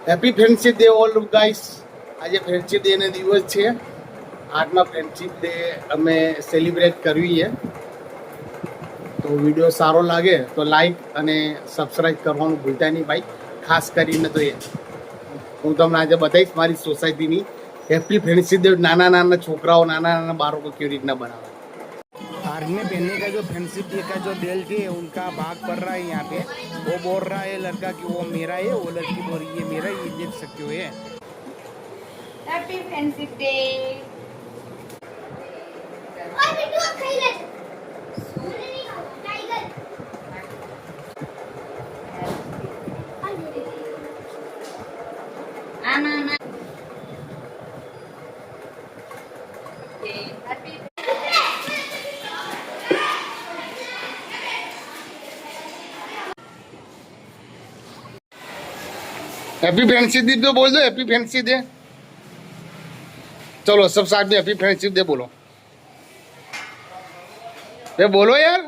Happy friendship day all guys. આજે friendship day નો દિવસ છે. આજમાં ફ્રેન્ડશિપ ડે અમે સેલિબ્રેટ કરવી છે. તો વિડીયો સારો લાગે તો લાઈક અને સબસ્ક્રાઈબ કરવાનું ભૂલતા નહીં ભાઈ. ખાસ કરીને તો એ હું તમને આજે બતાવીશ મારી સોસાયટીની હેપી ફ્રેન્ડશિપ ડે. નાના નાના છોકરાઓ નાના નાના બાળકો केवी રીતના બનાવે. आज में पहनने का जो फ्रेंडशिप डे का जो डेल है उनका भाग पड़ रहा है यहाँ पे. वो बोल रहा है लड़का कि वो मेरा है, वो लड़की बोल रही है मेरा. ये देख सकते हो ये happy friendship day. Happy friendship day तो बोल दो. Happy friendship day. चलो सब साथ में हैप्पी फ्रेंडशिप डे बोलो. ये बोलो यार.